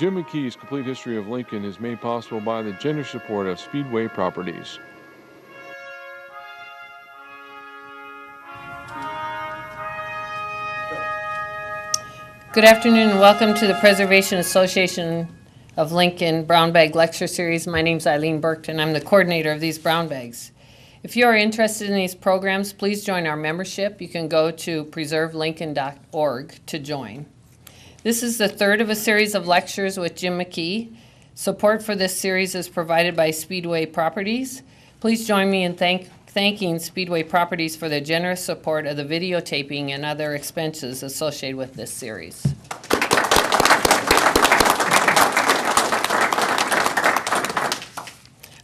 Jim McKee's Complete History of Lincoln is made possible by the generous support of Speedway Properties. Good afternoon and welcome to the Preservation Association of Lincoln Brown Bag Lecture Series. My name is Eileen Burke and I'm the coordinator of these brown bags. If you are interested in these programs, please join our membership. You can go to preservelincoln.org to join. This is the third of a series of lectures with Jim McKee. Support for this series is provided by Speedway Properties. Please join me in thanking Speedway Properties for their generous support of the videotaping and other expenses associated with this series.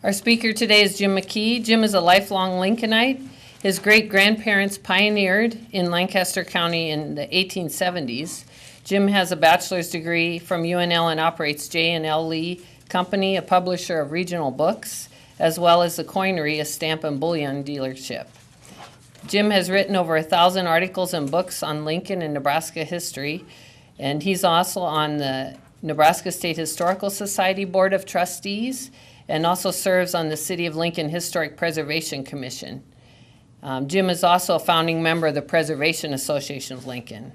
Our speaker today is Jim McKee. Jim is a lifelong Lincolnite. His great-grandparents pioneered in Lancaster County in the 1870s. Jim has a bachelor's degree from UNL and operates J&L Lee Company, a publisher of regional books, as well as the Coinery, a stamp and bullion dealership. Jim has written over 1,000 articles and books on Lincoln and Nebraska history, and he's also on the Nebraska State Historical Society Board of Trustees and also serves on the City of Lincoln Historic Preservation Commission. Jim is also a founding member of the Preservation Association of Lincoln.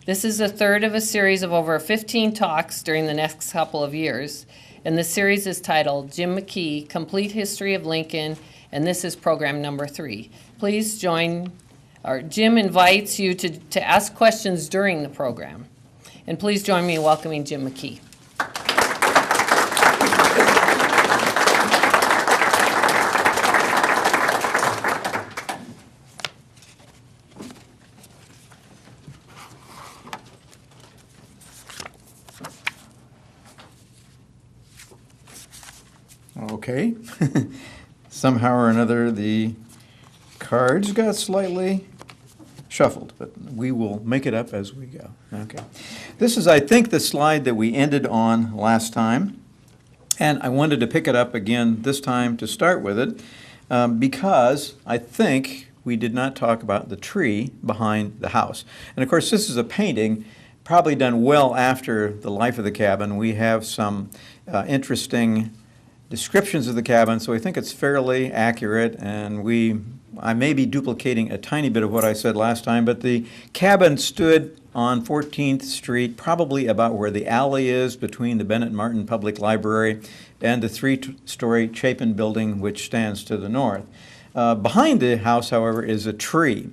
This is the third of a series of over 15 talks during the next couple of years, and the series is titled Jim McKee, Complete History of Lincoln, and this is program number 3. Please join, or Jim invites you to ask questions during the program. And please join me in welcoming Jim McKee. Okay. Somehow or another, the cards got slightly shuffled, but we will make it up as we go. Okay. This is, I think, the slide that we ended on last time, and I wanted to pick it up again this time to start with it because I think we did not talk about the tree behind the house. And of course, this is a painting probably done well after the life of the cabin. We have some interesting descriptions of the cabin, so I think it's fairly accurate, and I may be duplicating a tiny bit of what I said last time, but the cabin stood on 14th Street, probably about where the alley is between the Bennett Martin Public Library and the 3-story Chapin building, which stands to the north. Behind the house, however, is a tree.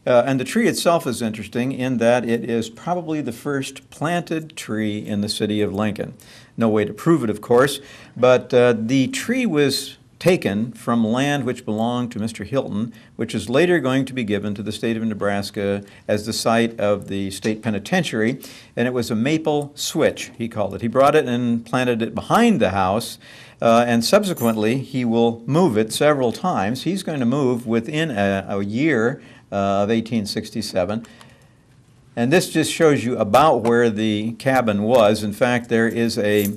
And the tree itself is interesting in that it is probably the first planted tree in the city of Lincoln. No way to prove it, of course, but the tree was taken from land which belonged to Mr. Hilton, which is later going to be given to the state of Nebraska as the site of the state penitentiary, and it was a maple switch, he called it. He brought it and planted it behind the house, and subsequently he will move it several times. He's going to move within a year of 1867. And this just shows you about where the cabin was. In fact, there is a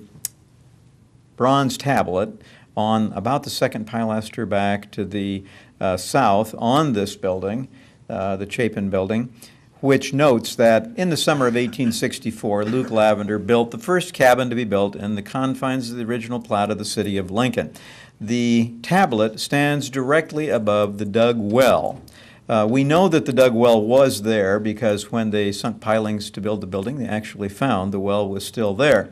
bronze tablet on about the second pilaster back to the south on this building, the Chapin building, which notes that in the summer of 1864, Luke Lavender built the first cabin to be built in the confines of the original plat of the city of Lincoln. The tablet stands directly above the dug well. We know that the dug well was there because when they sunk pilings to build the building, they actually found the well was still there.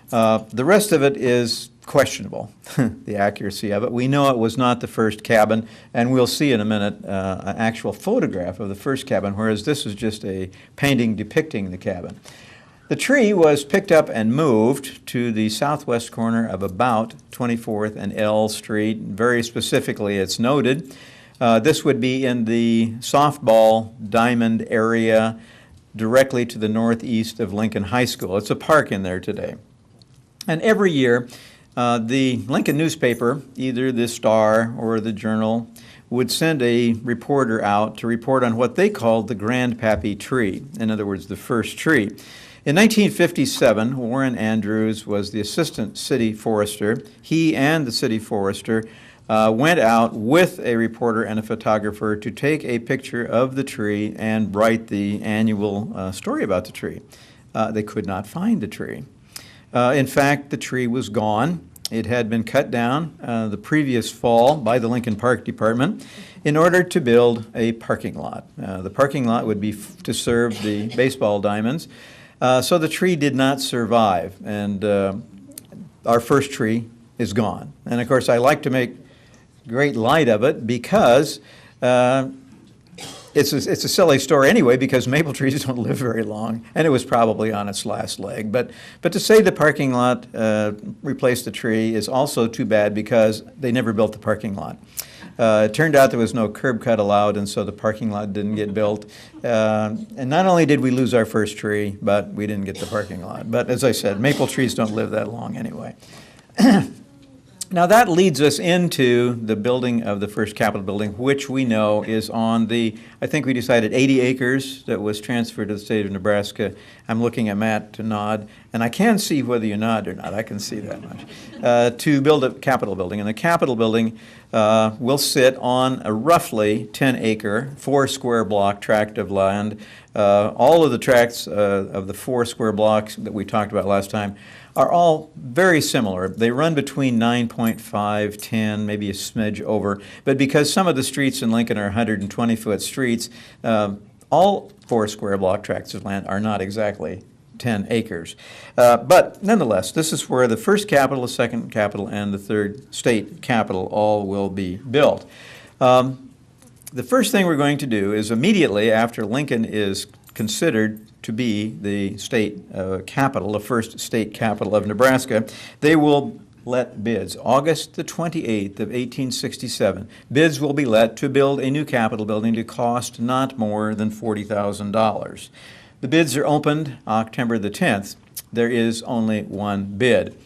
The rest of it is questionable, the accuracy of it. We know it was not the first cabin, and we'll see in a minute an actual photograph of the first cabin, whereas this is just a painting depicting the cabin. The tree was picked up and moved to the southwest corner of about 24th and L Street. Very specifically, it's noted. This would be in the softball diamond area directly to the northeast of Lincoln High School. It's a park in there today. And every year, the Lincoln newspaper, either the Star or the Journal, would send a reporter out to report on what they called the Grandpappy tree, in other words, the first tree. In 1957, Warren Andrews was the assistant city forester. He and the city forester went out with a reporter and a photographer to take a picture of the tree and write the annual story about the tree. They could not find the tree. In fact, the tree was gone. It had been cut down the previous fall by the Lincoln Park Department in order to build a parking lot. The parking lot would be to serve the baseball diamonds. So the tree did not survive, and our first tree is gone. And of course, I like to make great light of it because it's a silly story anyway, because maple trees don't live very long, and it was probably on its last leg. But to say the parking lot replaced the tree is also too bad, because they never built the parking lot. It turned out there was no curb cut allowed, and so the parking lot didn't get built. And not only did we lose our first tree, but we didn't get the parking lot. But as I said, maple trees don't live that long anyway. Now that leads us into the building of the first Capitol building, which we know is on the, I think we decided 80 acres that was transferred to the state of Nebraska. I'm looking at Matt to nod, and I can see whether you nod or not. I can see that much. To build a Capitol building. And the Capitol building will sit on a roughly 10-acre, 4-square block tract of land. All of the tracts of the 4 square blocks that we talked about last time are all very similar. They run between 9.5, 10, maybe a smidge over. But because some of the streets in Lincoln are 120-foot streets, all 4 square block tracts of land are not exactly 10 acres. But nonetheless, this is where the first Capitol, the second Capitol, and the third state Capitol all will be built. The first thing we're going to do is immediately after Lincoln is considered to be the state capital, the first state capital of Nebraska, they will let bids. August the 28th of 1867, bids will be let to build a new Capitol building to cost not more than $40,000. The bids are opened October the 10th. There is only one bid.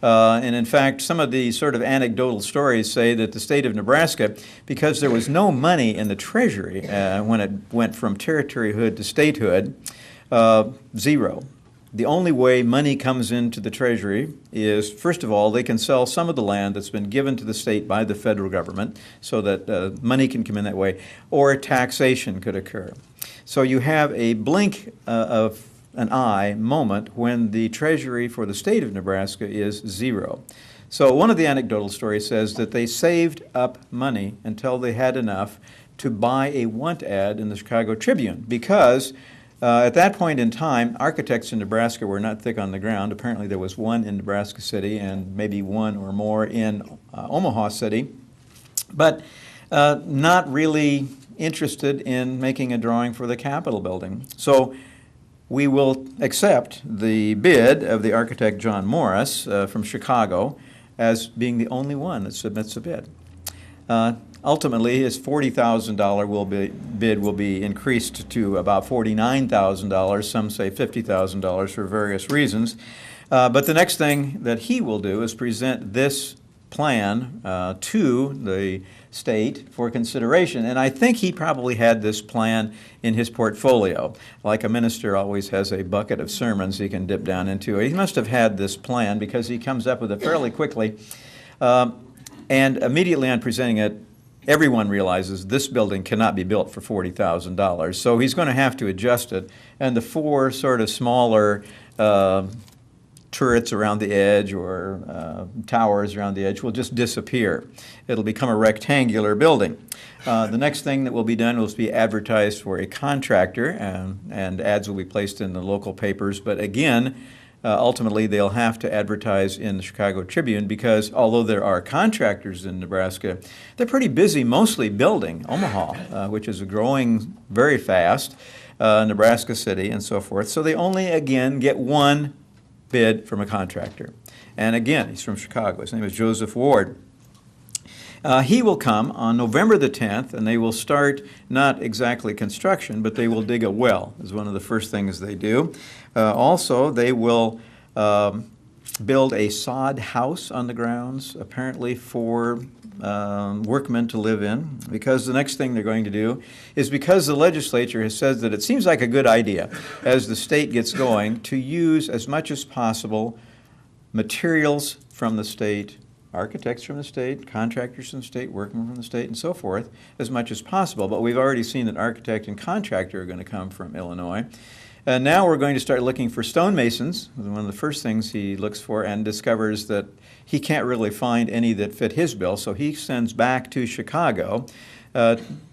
And in fact, some of the sort of anecdotal stories say that the state of Nebraska, because there was no money in the treasury when it went from territoryhood to statehood, zero. The only way money comes into the treasury is, first of all, they can sell some of the land that's been given to the state by the federal government so that money can come in that way, or taxation could occur. So you have a blink of an eye moment when the treasury for the state of Nebraska is zero. So one of the anecdotal stories says that they saved up money until they had enough to buy a want ad in the Chicago Tribune, because at that point in time, architects in Nebraska were not thick on the ground. Apparently there was one in Nebraska City and maybe one or more in Omaha City, but not really interested in making a drawing for the Capitol building. So we will accept the bid of the architect John Morris from Chicago as being the only one that submits a bid. Ultimately, his $40,000 bid will be increased to about $49,000, some say $50,000 for various reasons. But the next thing that he will do is present this plan to the state for consideration. And I think he probably had this plan in his portfolio. Like a minister always has a bucket of sermons he can dip down into. He must have had this plan because he comes up with it fairly quickly. And immediately on presenting it, everyone realizes this building cannot be built for $40,000. So he's going to have to adjust it. And the 4 sort of smaller turrets around the edge or towers around the edge will just disappear. It'll become a rectangular building. The next thing that will be done will be advertised for a contractor, and ads will be placed in the local papers. But again, ultimately they'll have to advertise in the Chicago Tribune, because although there are contractors in Nebraska, they're pretty busy mostly building Omaha, which is growing very fast, Nebraska City and so forth. So they only again get one bid from a contractor. And again, he's from Chicago. His name is Joseph Ward. He will come on November the 10th, and they will start not exactly construction, but they will dig a well, is one of the first things they do. Also, they will build a sod house on the grounds, apparently for workmen to live in, because the next thing they're going to do is, because the legislature has said that it seems like a good idea as the state gets going to use as much as possible materials from the state, architects from the state, contractors from the state, workmen from the state, and so forth, as much as possible. But we've already seen that architect and contractor are going to come from Illinois. Now we're going to start looking for stonemasons. One of the first things he looks for, and discovers that he can't really find any that fit his bill, so he sends back to Chicago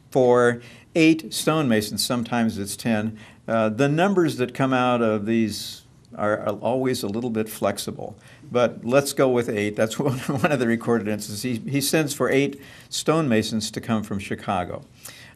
for 8 stonemasons. Sometimes it's 10. The numbers that come out of these are always a little bit flexible, but let's go with 8. That's one of the recorded instances. He sends for 8 stonemasons to come from Chicago.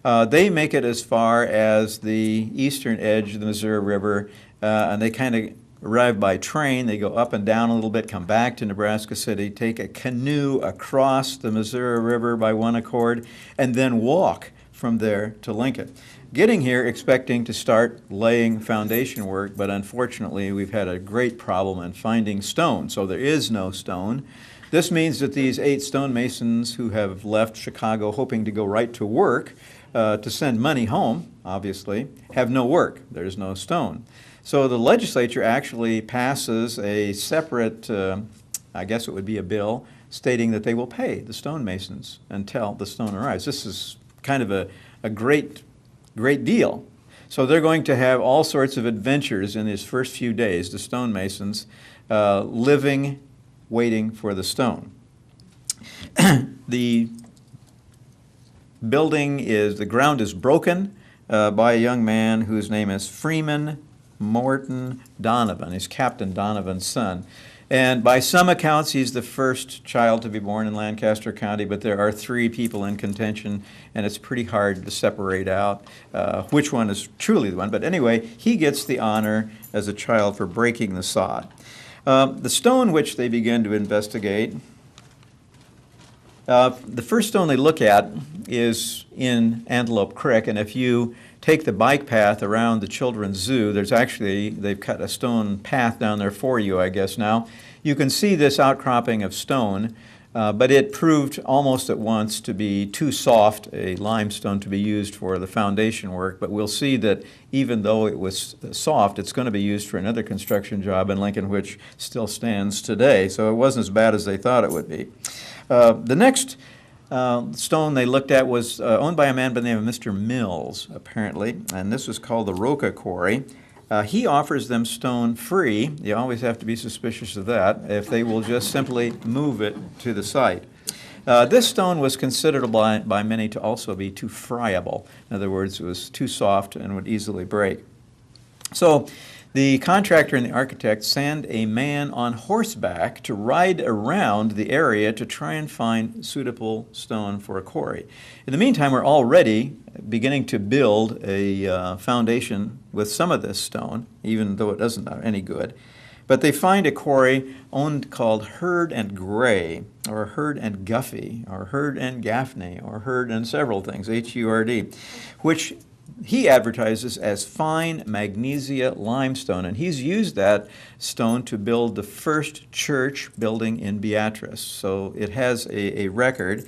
They make it as far as the eastern edge of the Missouri River, and they kind of arrive by train. They go up and down a little bit, come back to Nebraska City, take a canoe across the Missouri River by one accord, and then walk from there to Lincoln. Getting here expecting to start laying foundation work, but unfortunately we've had a great problem in finding stone, so there is no stone. This means that these 8 stonemasons who have left Chicago hoping to go right to work, to send money home, obviously, have no work. There's no stone. So the legislature actually passes a separate, I guess it would be a bill, stating that they will pay the stonemasons until the stone arrives. This is kind of a great deal. So they're going to have all sorts of adventures in these first few days, the stonemasons, living, waiting for the stone. The ground is broken by a young man whose name is Freeman Morton Donovan. He's Captain Donovan's son. And by some accounts, he's the first child to be born in Lancaster County, but there are 3 people in contention, and it's pretty hard to separate out which one is truly the one. But anyway, he gets the honor as a child for breaking the sod. The stone which they begin to investigate, the first stone they look at is in Antelope Creek, and if you take the bike path around the children's zoo, they've cut a stone path down there for you, I guess now. You can see this outcropping of stone, but it proved almost at once to be too soft a limestone to be used for the foundation work, but we'll see that even though it was soft, it's going to be used for another construction job in Lincoln, which still stands today, so it wasn't as bad as they thought it would be. The next stone they looked at was owned by a man by the name of Mr. Mills, apparently, and this was called the Roca Quarry. He offers them stone free. You always have to be suspicious of that, if they will just simply move it to the site. This stone was considered by many to also be too friable. In other words, it was too soft and would easily break. So the contractor and the architect send a man on horseback to ride around the area to try and find suitable stone for a quarry. In the meantime, we're already beginning to build a foundation with some of this stone, even though it doesn't do any good. But they find a quarry called Hurd and Gray, or Hurd and Guffey, or Hurd and Gaffney, or Hurd and several things, H-U-R-D, which he advertises as fine magnesia limestone, and he's used that stone to build the first church building in Beatrice. So it has a record.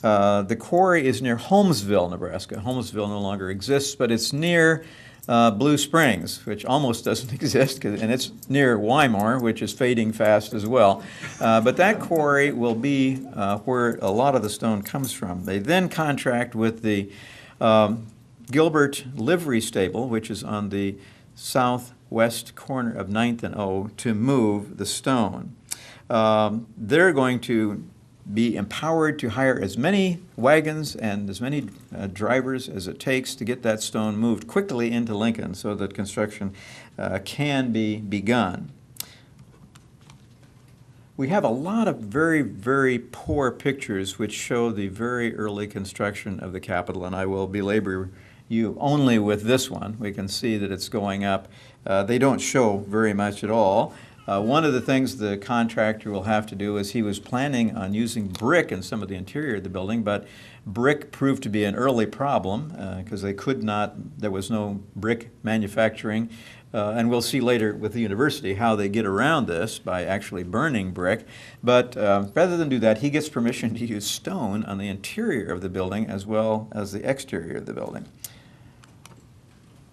The quarry is near Holmesville, Nebraska. Holmesville no longer exists, but it's near Blue Springs, which almost doesn't exist, and it's near Weimar, which is fading fast as well. But that quarry will be where a lot of the stone comes from. They then contract with the Gilbert Livery Stable, which is on the southwest corner of 9th and O, to move the stone. They're going to be empowered to hire as many wagons and as many drivers as it takes to get that stone moved quickly into Lincoln so that construction can be begun. We have a lot of very, very poor pictures which show the very early construction of the Capitol, and I will belabor you only with this one. We can see that it's going up. They don't show very much at all. One of the things the contractor will have to do is he was planning on using brick in some of the interior of the building, but brick proved to be an early problem because there was no brick manufacturing. And we'll see later with the university how they get around this by actually burning brick. But rather than do that, he gets permission to use stone on the interior of the building as well as the exterior of the building.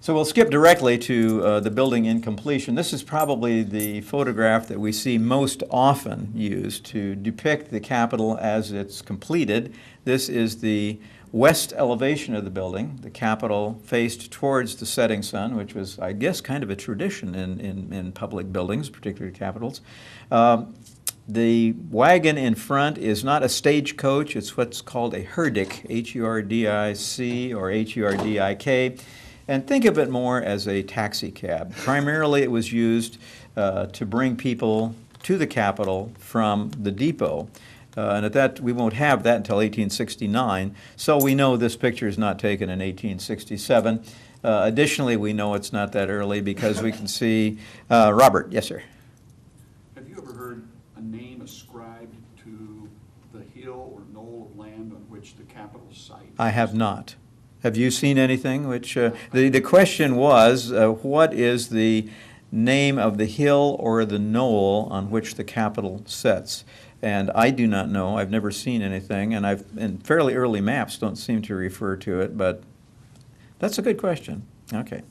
So we'll skip directly to the building in completion. This is probably the photograph that we see most often used to depict the Capitol as it's completed. This is the west elevation of the building. The Capitol faced towards the setting sun, which was, I guess, kind of a tradition in public buildings, particularly capitals. The wagon in front is not a stagecoach, it's what's called a herdic, H-U-R-D-I-C or H-U-R-D-I-K, and think of it more as a taxi cab. Primarily it was used to bring people to the Capitol from the depot. And at that, we won't have that until 1869, so we know this picture is not taken in 1867. Additionally, we know it's not that early because we can see, Robert, yes, sir. Have you ever heard a name ascribed to the hill or knoll of land on which the Capitol site is? I have not. Have you seen anything which, the question was, what is the name of the hill or the knoll on which the Capitol sits? And I do not know. I've never seen anything, and fairly early maps don't seem to refer to it, but that's a good question. Okay.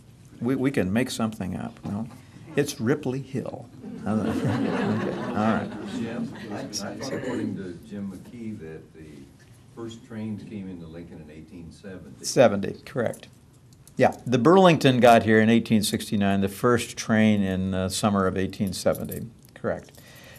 We can make something up. Well, it's Ripley Hill. Okay. All right. Jim, I thought according to Jim McKee that the first trains came into Lincoln in 1870. 70, correct. Yeah, the Burlington got here in 1869, the first train in summer of 1870, correct.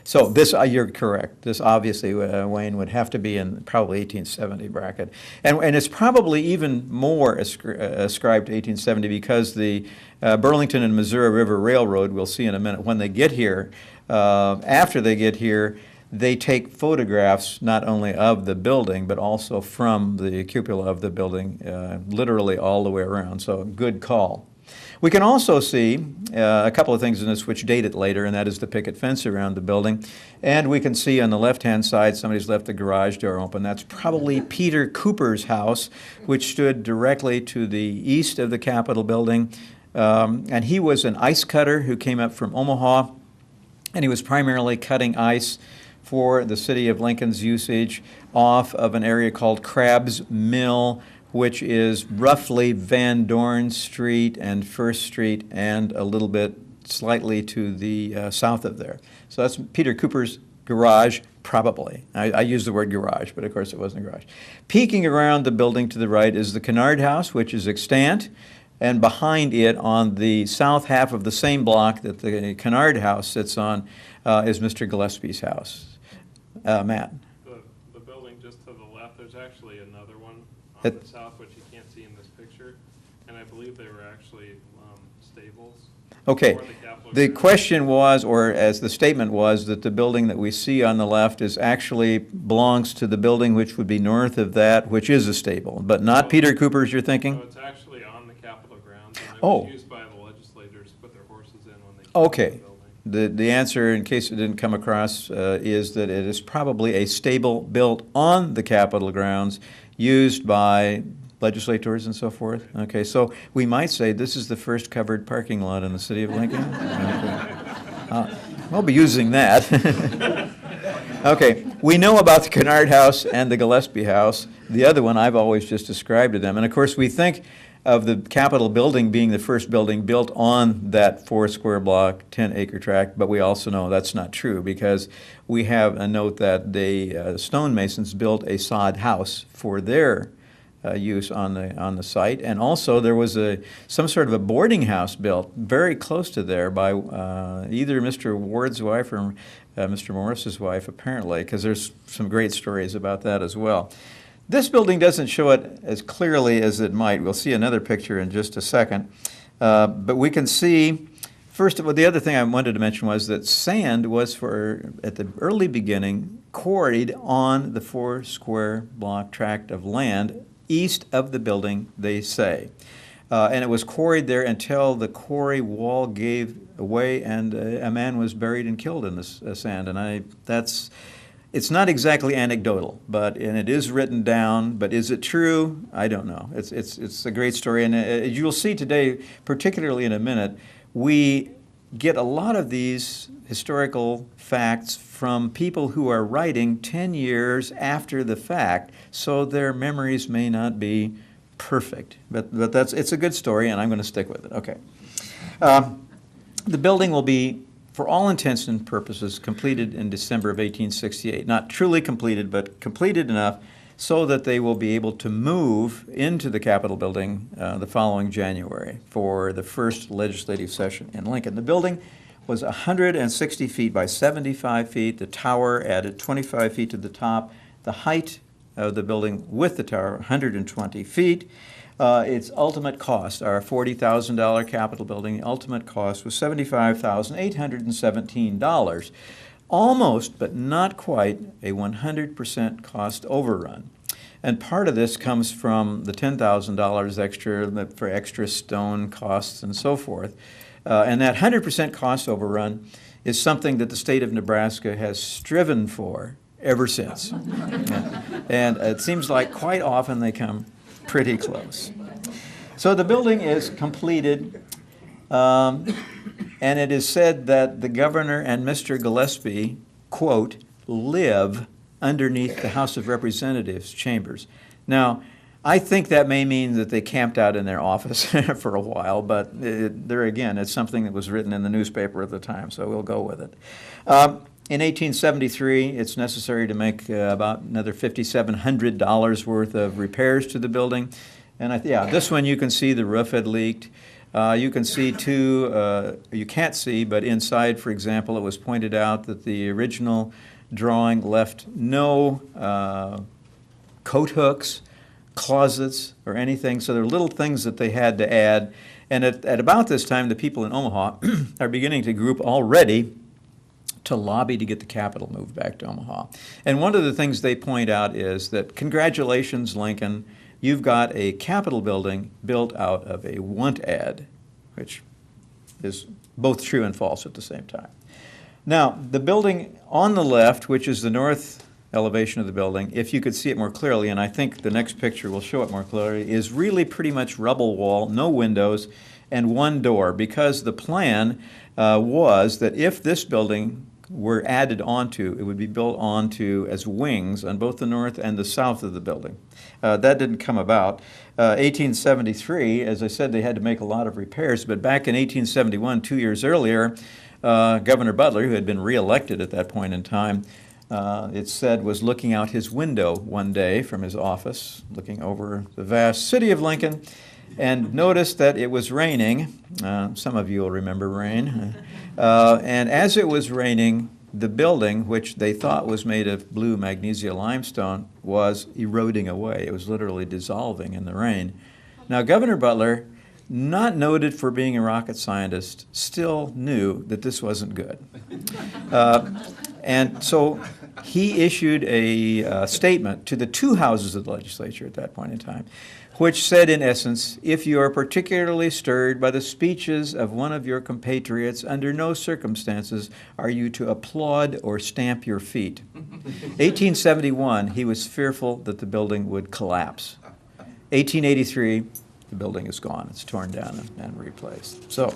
So this, you're correct. This obviously, Wayne, would have to be in probably 1870 bracket. And it's probably even more ascribed to 1870 because the Burlington and Missouri River Railroad, we'll see in a minute, when they get here, after they get here, they take photographs not only of the building, but also from the cupola of the building, literally all the way around. So good call. We can also see a couple of things in this which date it later, and that is the picket fence around the building. And we can see on the left-hand side somebody's left the garage door open. That's probably Peter Cooper's house, which stood directly to the east of the Capitol building. And he was an ice cutter who came up from Omaha, and he was primarily cutting ice for the city of Lincoln's usage off of an area called Crabb's Mill, which is roughly Van Dorn Street and First Street and a little bit slightly to the south of there. So that's Peter Cooper's garage, probably. I use the word garage, but of course it wasn't a garage. Peeking around the building to the right is the Kenard House, which is extant, and behind it on the south half of the same block that the Kenard House sits on is Mr. Gillespie's house. Matt. The building just to the left, there's actually another one on the south, which you can't see in this picture, and I believe they were actually stables. Okay. The question was, or as the statement was, that the building that we see on the left is actually belongs to the building which would be north of that, which is a stable, but not Peter Cooper's, you're thinking? So it's actually on the Capitol grounds, and it was used by the legislators to put their horses in when they came to the building. The answer, in case it didn't come across, is that it is probably a stable built on the Capitol grounds used by legislators and so forth. Okay, so we might say this is the first covered parking lot in the city of Lincoln. Okay. We'll be using that. Okay, we know about the Kenard House and the Gillespie House. The other one I've always just described to them. And of course we think of the Capitol building being the first building built on that 4 square block, 10-acre tract, but we also know that's not true because we have a note that the stonemasons built a sod house for their use on the site, and also there was some sort of a boarding house built very close to there by either Mr. Ward's wife or Mr. Morris's wife, apparently, because there's some great stories about that as well. This building doesn't show it as clearly as it might. We'll see another picture in just a second. But we can see, first of all, the other thing I wanted to mention was that sand was, at the early beginning, quarried on the 4 square block tract of land east of the building, they say. And it was quarried there until the quarry wall gave away and a man was buried and killed in this sand. And it's not exactly anecdotal, and it is written down, but is it true? I don't know. It's a great story, and as you'll see today, particularly in a minute, we get a lot of these historical facts from people who are writing 10 years after the fact, so their memories may not be perfect, but it's a good story, and I'm going to stick with it. Okay. The building will be, for all intents and purposes, completed in December of 1868. Not truly completed, but completed enough so that they will be able to move into the Capitol building the following January for the first legislative session in Lincoln. The building was 160 feet by 75 feet. The tower added 25 feet to the top. The height of the building with the tower, 120 feet. Its ultimate cost, our $40,000 Capitol building, the ultimate cost was $75,817. Almost, but not quite, a 100% cost overrun. And part of this comes from the $10,000 extra for extra stone costs and so forth. And that 100% cost overrun is something that the state of Nebraska has striven for ever since. And it seems like quite often they come pretty close. So the building is completed. And it is said that the governor and Mr. Gillespie, quote, live underneath the House of Representatives chambers. Now, I think that may mean that they camped out in their office for a while, but there again, it's something that was written in the newspaper at the time, so we'll go with it. In 1873, it's necessary to make about another $5,700 worth of repairs to the building. And this one you can see the roof had leaked. You can see too, you can't see, but inside, for example, it was pointed out that the original drawing left no coat hooks, closets, or anything. So there are little things that they had to add. And at about this time, the people in Omaha are beginning to group already to lobby to get the Capitol moved back to Omaha. And one of the things they point out is that, congratulations, Lincoln, you've got a Capitol building built out of a want ad, which is both true and false at the same time. Now, the building on the left, which is the north elevation of the building, if you could see it more clearly, and I think the next picture will show it more clearly, is really pretty much rubble wall, no windows, and one door, because the plan was that if this building were added onto, it would be built onto as wings on both the north and the south of the building. That didn't come about. 1873, as I said, they had to make a lot of repairs, but back in 1871, 2 years earlier, Governor Butler, who had been reelected at that point in time, it said was looking out his window one day from his office, looking over the vast city of Lincoln, and noticed that it was raining. Some of you will remember rain. And as it was raining, the building, which they thought was made of blue magnesia limestone, was eroding away. It was literally dissolving in the rain. Now, Governor Butler, not noted for being a rocket scientist, still knew that this wasn't good. And so he issued a statement to the two houses of the legislature at that point in time, which said, in essence, if you are particularly stirred by the speeches of one of your compatriots, under no circumstances are you to applaud or stamp your feet. 1871, he was fearful that the building would collapse. 1883, the building is gone. It's torn down and replaced. So,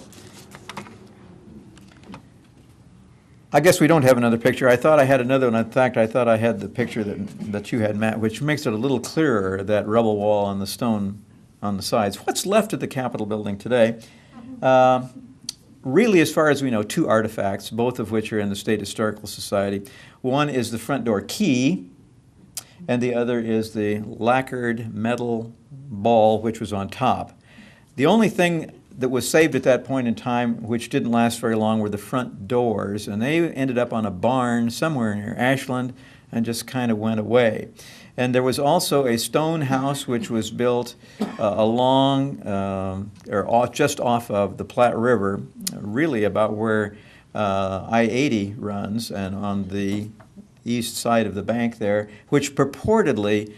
I guess we don't have another picture. I thought I had another one. In fact, I thought I had the picture that you had, Matt, which makes it a little clearer, that rubble wall and the stone on the sides. What's left of the Capitol building today? Really, as far as we know, two artifacts, both of which are in the State Historical Society. One is the front door key, and the other is the lacquered metal ball, which was on top. The only thing that was saved at that point in time, which didn't last very long, were the front doors, and they ended up on a barn somewhere near Ashland and just kind of went away. And there was also a stone house which was built just off of the Platte River, really about where I-80 runs, and on the east side of the bank there, which purportedly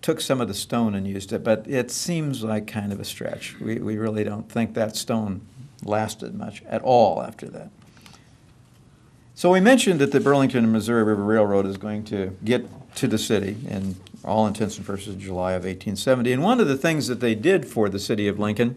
took some of the stone and used it, but it seems like kind of a stretch. We really don't think that stone lasted much at all after that. So we mentioned that the Burlington and Missouri River Railroad is going to get to the city in all intents and purposes July of 1870. And one of the things that they did for the city of Lincoln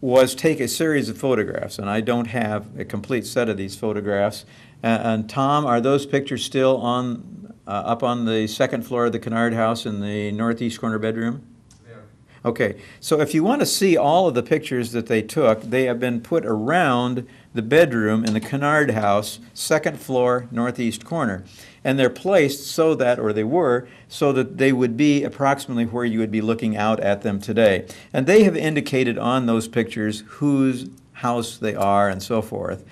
was take a series of photographs, and I don't have a complete set of these photographs. And Tom, are those pictures still on up on the second floor of the Kenard house in the northeast corner bedroom? Yeah. Okay, so if you want to see all of the pictures that they took, they have been put around the bedroom in the Kenard house, second floor, northeast corner. And they're placed so that, or they were, so that they would be approximately where you would be looking out at them today. And they have indicated on those pictures whose house they are and so forth.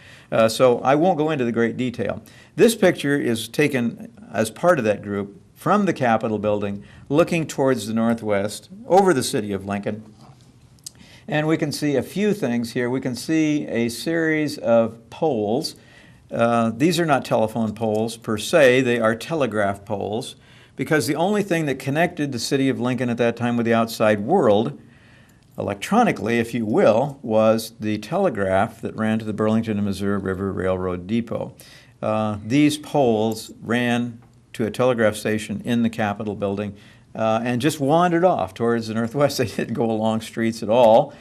So I won't go into the great detail. This picture is taken as part of that group from the Capitol building, looking towards the northwest, over the city of Lincoln. And we can see a few things here. We can see a series of poles. These are not telephone poles per se, they are telegraph poles, because the only thing that connected the city of Lincoln at that time with the outside world, electronically, if you will, was the telegraph that ran to the Burlington and Missouri River Railroad Depot. These poles ran to a telegraph station in the Capitol building and just wandered off towards the northwest. They didn't go along streets at all.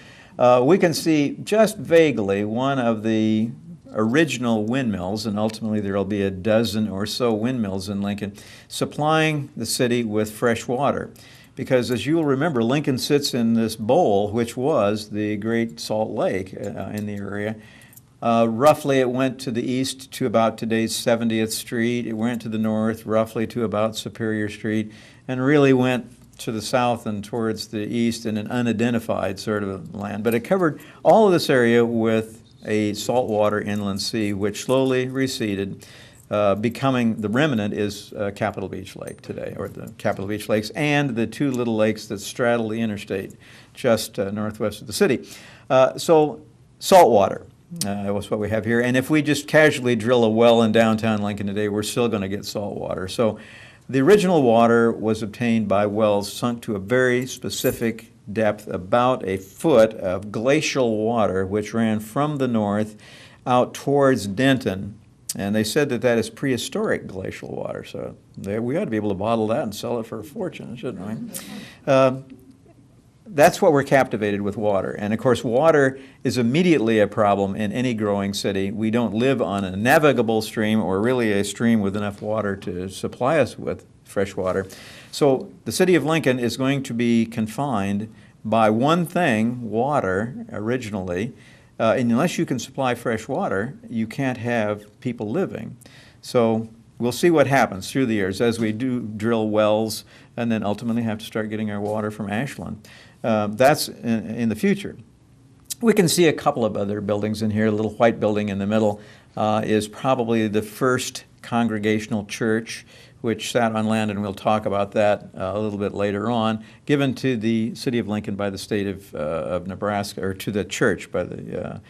We can see just vaguely one of the original windmills, and ultimately there will be a dozen or so windmills in Lincoln, supplying the city with fresh water. Because as you'll remember, Lincoln sits in this bowl, which was the Great Salt Lake in the area. Roughly it went to the east to about today's 70th Street. It went to the north roughly to about Superior Street, and really went to the south and towards the east in an unidentified sort of land. But it covered all of this area with a saltwater inland sea, which slowly receded, becoming the remnant is Capitol Beach Lake today, or the Capitol Beach Lakes, and the two little lakes that straddle the interstate just northwest of the city. So saltwater was what we have here. And if we just casually drill a well in downtown Lincoln today, we're still going to get salt water. So the original water was obtained by wells sunk to a very specific depth, about a foot of glacial water, which ran from the north out towards Denton. And they said that that is prehistoric glacial water. So we ought to be able to bottle that and sell it for a fortune, shouldn't we? That's what we're captivated with water. And of course, water is immediately a problem in any growing city. We don't live on a navigable stream, or really a stream with enough water to supply us with fresh water. So the city of Lincoln is going to be confined by one thing, water, originally. And unless you can supply fresh water, you can't have people living. So we'll see what happens through the years as we do drill wells and then ultimately have to start getting our water from Ashland. That's in the future. We can see a couple of other buildings in here. A little white building in the middle is probably the first Congregational church, which sat on land, and we'll talk about that a little bit later on, given to the city of Lincoln by the state of Nebraska, or to the church by the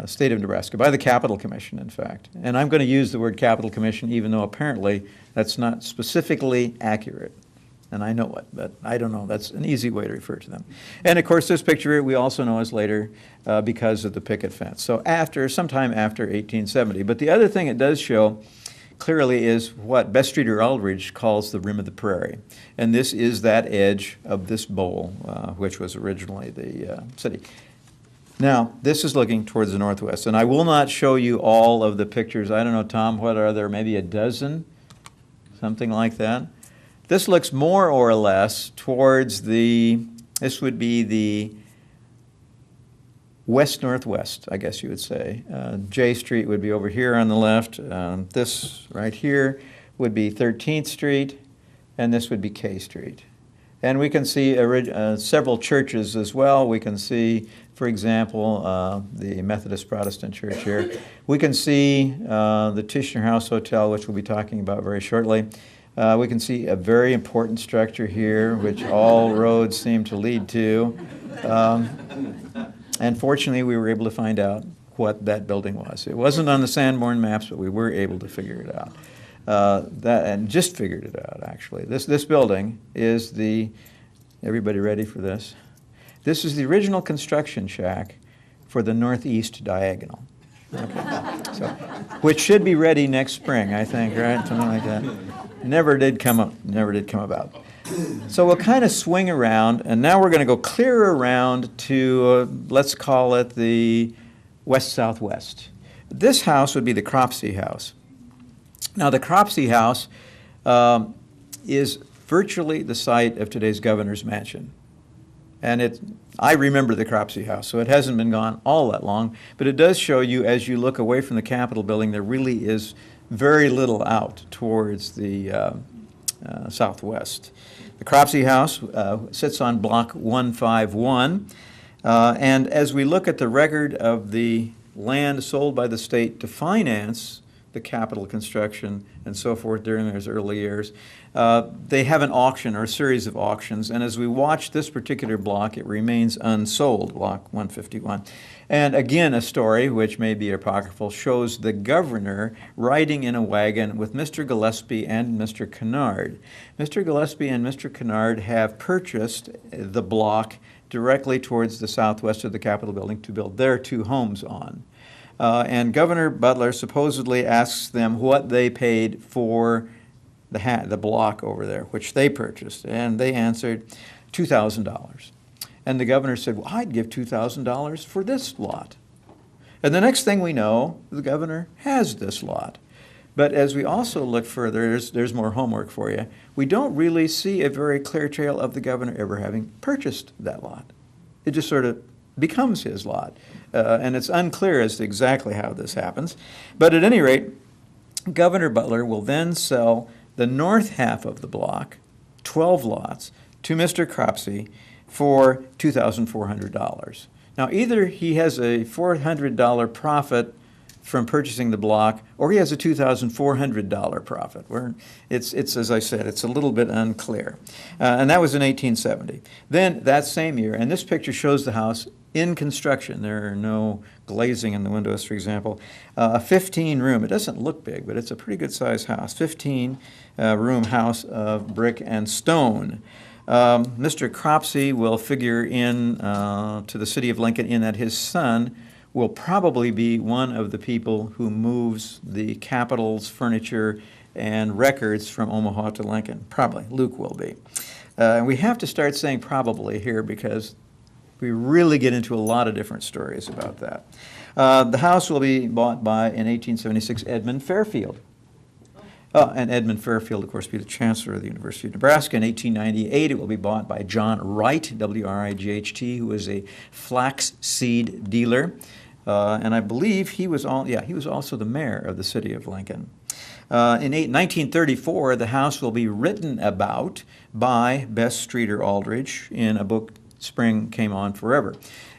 state of Nebraska, by the Capital Commission, in fact. And I'm going to use the word Capital Commission, even though apparently that's not specifically accurate. And I know it, but I don't know. That's an easy way to refer to them. And of course, this picture we also know is later because of the picket fence. So sometime after 1870. But the other thing it does show clearly is what Best Street or Aldridge calls the rim of the prairie. And this is that edge of this bowl, which was originally the city. Now, this is looking towards the northwest. And I will not show you all of the pictures. I don't know, Tom, what are there? Maybe a dozen? Something like that? This looks more or less towards this would be the west-northwest, I guess you would say. J Street would be over here on the left. This right here would be 13th Street, and this would be K Street. And we can see several churches as well. We can see, for example, the Methodist Protestant Church here. We can see the Tishner House Hotel, which we'll be talking about very shortly. We can see a very important structure here, which all roads seem to lead to. And fortunately, we were able to find out what that building was. It wasn't on the Sanborn maps, but we were able to figure it out. And just figured it out, actually. This building is everybody ready for this? This is the original construction shack for the northeast diagonal. Okay. So, which should be ready next spring, I think, right? Something like that. Never did come about. So we'll kind of swing around, and now we're going to go clear around to, let's call it the west-southwest. This house would be the Cropsey house. Now, the Cropsey house is virtually the site of today's governor's mansion. And I remember the Cropsey house, so it hasn't been gone all that long, but it does show you, as you look away from the Capitol building, there really is very little out towards the southwest. The Cropsey house sits on block 151, and as we look at the record of the land sold by the state to finance the Capitol construction and so forth during those early years, they have an auction or a series of auctions, and as we watch this particular block, it remains unsold, block 151. And again, a story, which may be apocryphal, shows the governor riding in a wagon with Mr. Gillespie and Mr. Kenard. Mr. Gillespie and Mr. Kenard have purchased the block directly towards the southwest of the Capitol building to build their two homes on. And Governor Butler supposedly asks them what they paid for the block over there, which they purchased, and they answered $2,000. And the governor said, well, I'd give $2,000 for this lot. And the next thing we know, the governor has this lot. But as we also look further, there's more homework for you. We don't really see a very clear trail of the governor ever having purchased that lot. It just sort of becomes his lot. And it's unclear as to exactly how this happens. But at any rate, Governor Butler will then sell the north half of the block, 12 lots, to Mr. Cropsey for $2,400. Now, either he has a $400 profit from purchasing the block, or he has a $2,400 profit. It's as I said, it's a little bit unclear. And that was in 1870. Then that same year, and this picture shows the house in construction. There are no glazing in the windows, for example. A 15-room, it doesn't look big, but it's a pretty good-sized house, 15-room house of brick and stone. Mr. Cropsey will figure in to the city of Lincoln in that his son will probably be one of the people who moves the Capitol's furniture and records from Omaha to Lincoln. Probably. Luke will be. We have to start saying probably here because we really get into a lot of different stories about that. The house will be bought by, in 1876, Edmund Fairfield. And Edmund Fairfield, of course, be the chancellor of the University of Nebraska. In 1898, it will be bought by John Wright, W-R-I-G-H-T, who was a flaxseed dealer. And I believe he was also the mayor of the city of Lincoln. In 1934, the house will be written about by Bess Streeter Aldrich in a book, Spring Came On Forever.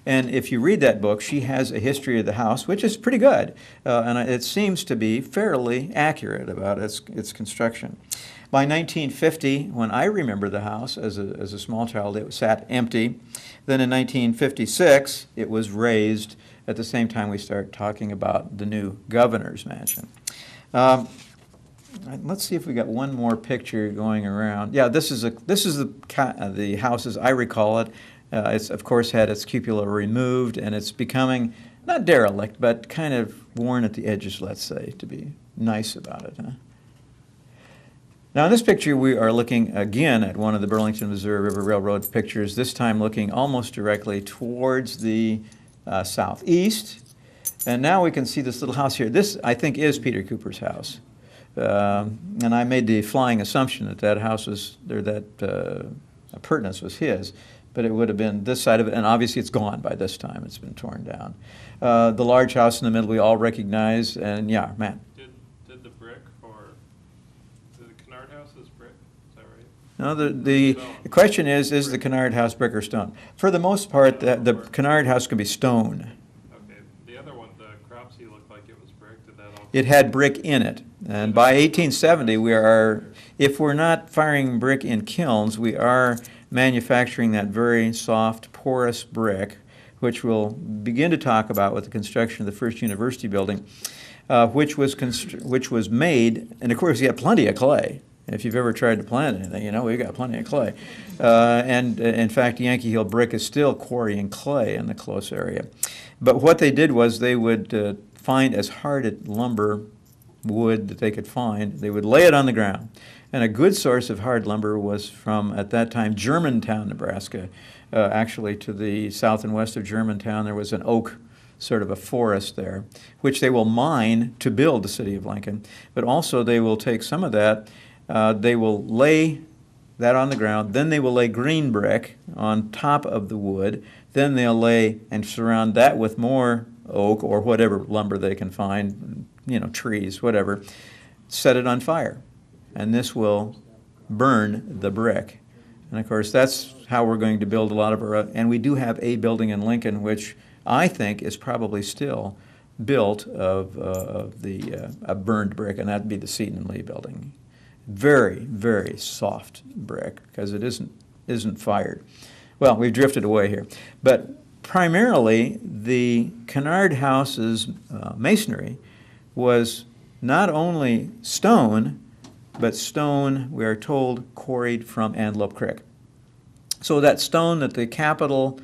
And if you read that book, she has a history of the house, which is pretty good, and it seems to be fairly accurate about its construction. By 1950, when I remember the house as a small child, it sat empty. Then in 1956, it was raised at the same time we start talking about the new governor's mansion. Let's see if we got one more picture going around. Yeah, this is the house as I recall it. It's, of course, had its cupola removed, and it's becoming, not derelict, but kind of worn at the edges, let's say, to be nice about it. Huh? Now, in this picture, we are looking again at one of the Burlington, Missouri River Railroad pictures, this time looking almost directly towards the southeast. And now we can see this little house here. This, I think, is Peter Cooper's house. And I made the flying assumption that that house was, or that appurtenance was his. But it would have been this side of it, and obviously it's gone by this time. It's been torn down. The large house in the middle we all recognize, and yeah, Matt. Did the brick for the Kenard house is brick? Is that right? No, the question is the Kenard house brick or stone? For the most part, the Kenard house can be stone. Okay. The other one, the Cropsey, looked like it was brick. Did that all? It had brick in it, and by 1870 we are, if we're not firing brick in kilns, we are manufacturing that very soft, porous brick, which we'll begin to talk about with the construction of the first university building, which was made, and of course you got plenty of clay. If you've ever tried to plant anything, you know we've got plenty of clay. And in fact, Yankee Hill Brick is still quarrying clay in the close area. But what they did was they would find as hard lumber wood that they could find. They would lay it on the ground. And a good source of hard lumber was from, at that time, Germantown, Nebraska. Actually, to the south and west of Germantown, there was an oak, sort of a forest there, which they will mine to build the city of Lincoln. But also they will take some of that, they will lay that on the ground, then they will lay green brick on top of the wood, Then they'll lay and surround that with more oak or whatever lumber they can find, trees, whatever, set it on fire. And this will burn the brick. And of course, that's how we're going to build a lot of our, and we do have a building in Lincoln, which I think is probably still built of a burned brick, and that'd be the Seton and Lee building. Very, very soft brick, because it isn't fired. Well, we've drifted away here. But primarily, the Kenard House's masonry was not only stone, but stone, we are told, quarried from Antelope Creek. So that stone that the capital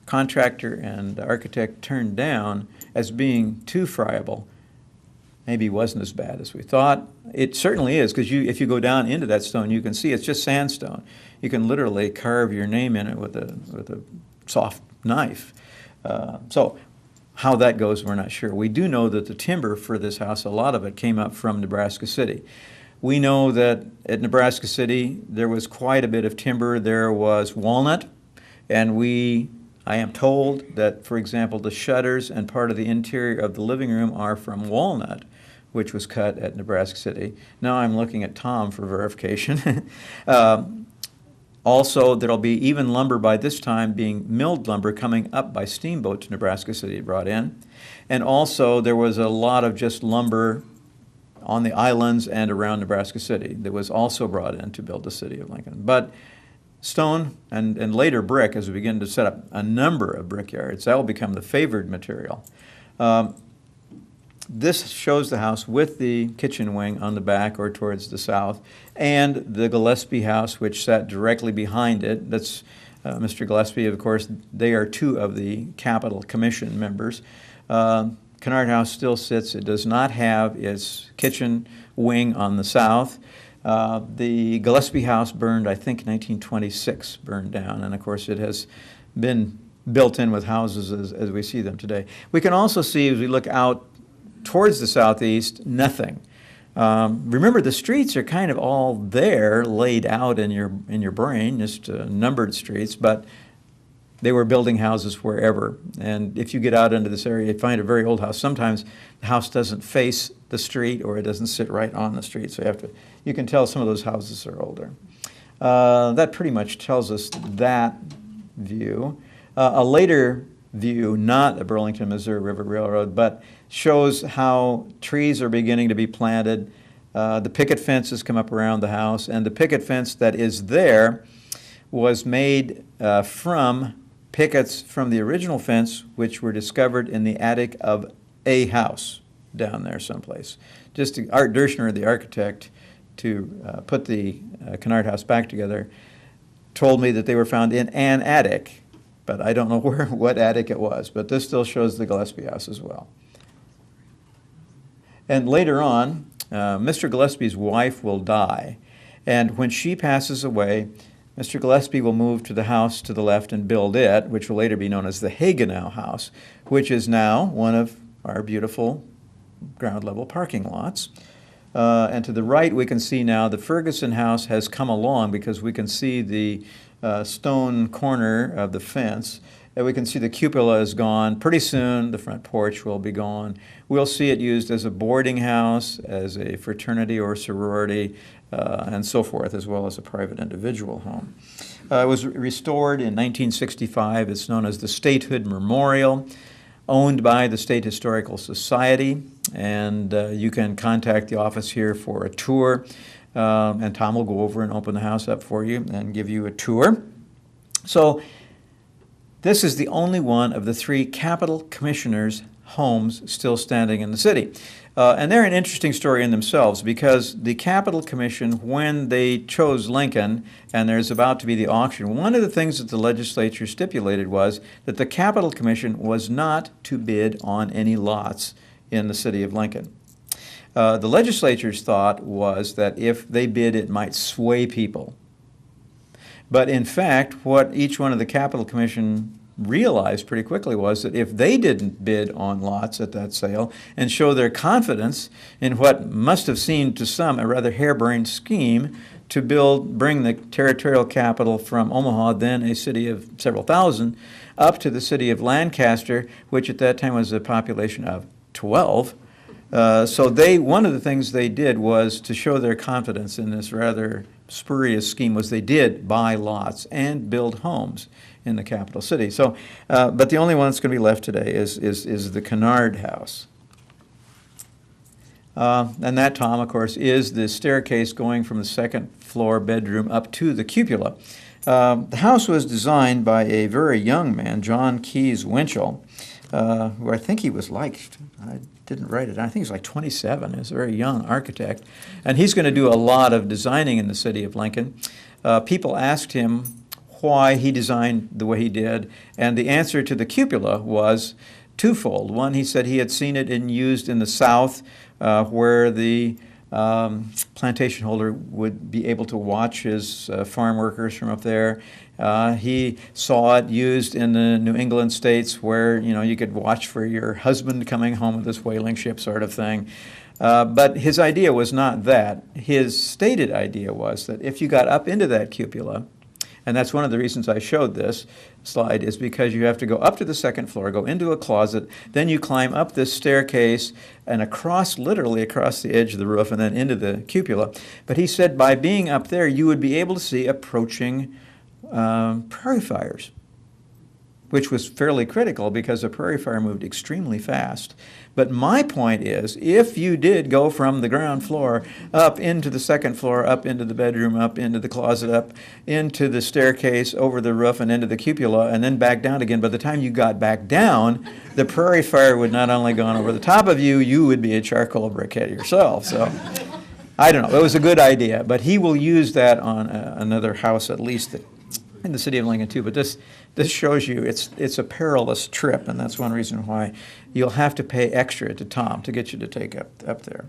contractor and architect turned down as being too friable maybe wasn't as bad as we thought. It certainly is, because if you go down into that stone, you can see it's just sandstone. You can literally carve your name in it with a soft knife. So how that goes, we're not sure. We do know that the timber for this house, a lot of it came up from Nebraska City. We know that at Nebraska City, there was quite a bit of timber. There was walnut, and I am told that, for example, the shutters and part of the interior of the living room are from walnut, which was cut at Nebraska City. Now I'm looking at Tom for verification. Also, there'll be even lumber by this time being milled lumber coming up by steamboat to Nebraska City brought in. And also, there was a lot of just lumber on the islands and around Nebraska City that was also brought in to build the city of Lincoln. But stone and later brick, as we begin to set up a number of brickyards, that will become the favored material. This shows the house with the kitchen wing on the back or towards the south, and the Gillespie house, which sat directly behind it. That's Mr. Gillespie, of course. They are two of the Capital Commission members. Kenard House still sits. It does not have its kitchen wing on the south. The Gillespie house burned, I think, 1926, burned down, and of course it has been built in with houses as we see them today. We can also see, as we look out towards the southeast, nothing. Remember, the streets are kind of all there, laid out in your brain, just numbered streets, but they were building houses wherever. And if you get out into this area, you find a very old house. Sometimes the house doesn't face the street, or it doesn't sit right on the street, so you can tell some of those houses are older. That pretty much tells us that view. A later view, not a Burlington, Missouri River Railroad, but shows how trees are beginning to be planted. The picket fence has come up around the house, and the picket fence that is there was made from pickets from the original fence, which were discovered in the attic of a house down there someplace. Just Art Dershner, the architect, to put the Kenard House back together, told me that they were found in an attic, but I don't know what attic it was, but this still shows the Gillespie house as well. And later on, Mr. Gillespie's wife will die, and when she passes away, Mr. Gillespie will move to the house to the left and build it, which will later be known as the Hagenau House, which is now one of our beautiful ground-level parking lots. And to the right, we can see now the Ferguson House has come along, because we can see the stone corner of the fence, and we can see the cupola is gone. Pretty soon, the front porch will be gone. We'll see it used as a boarding house, as a fraternity or sorority, and so forth, as well as a private individual home. It was restored in 1965. It's known as the Statehood Memorial, owned by the State Historical Society, and you can contact the office here for a tour, and Tom will go over and open the house up for you and give you a tour. So this is the only one of the three Capital Commissioners' homes still standing in the city. And they're an interesting story in themselves, because the Capital Commission, when they chose Lincoln, and there's about to be the auction, one of the things that the legislature stipulated was that the Capital Commission was not to bid on any lots in the city of Lincoln. The legislature's thought was that if they bid, it might sway people. But in fact, what each one of the Capital Commission realized pretty quickly was that if they didn't bid on lots at that sale and show their confidence in what must have seemed to some a rather harebrained scheme, to bring the territorial capital from Omaha, then a city of several thousand, up to the city of Lancaster, which at that time was a population of 12. So one of the things they did was to show their confidence in this rather spurious scheme was they did buy lots and build homes in the capital city. So, but the only one that's going to be left today is the Kenard house. And that, Tom, of course, is the staircase going from the second floor bedroom up to the cupola. The house was designed by a very young man, John Keyes Winchell, who I think he was like, I didn't write it, I think he was like 27. He's a very young architect. And he's going to do a lot of designing in the city of Lincoln. People asked him why he designed the way he did, and the answer to the cupola was twofold. One, he said he had seen it used in the South, where the plantation holder would be able to watch his farm workers from up there. He saw it used in the New England states where, you could watch for your husband coming home with this whaling ship sort of thing. But his idea was not that. His stated idea was that if you got up into that cupola, and that's one of the reasons I showed this slide, is because you have to go up to the second floor, go into a closet, then you climb up this staircase and literally across the edge of the roof and then into the cupola. But he said by being up there, you would be able to see approaching prairie fires, which was fairly critical because a prairie fire moved extremely fast. But my point is, if you did go from the ground floor up into the second floor, up into the bedroom, up into the closet, up into the staircase, over the roof, and into the cupola, and then back down again, by the time you got back down, the prairie fire would not only gone over the top of you, you would be a charcoal briquette yourself. So I don't know. It was a good idea. But he will use that on another house at least in the city of Lincoln too. But this shows you it's a perilous trip, and that's one reason why you'll have to pay extra to Tom to get you to take up there.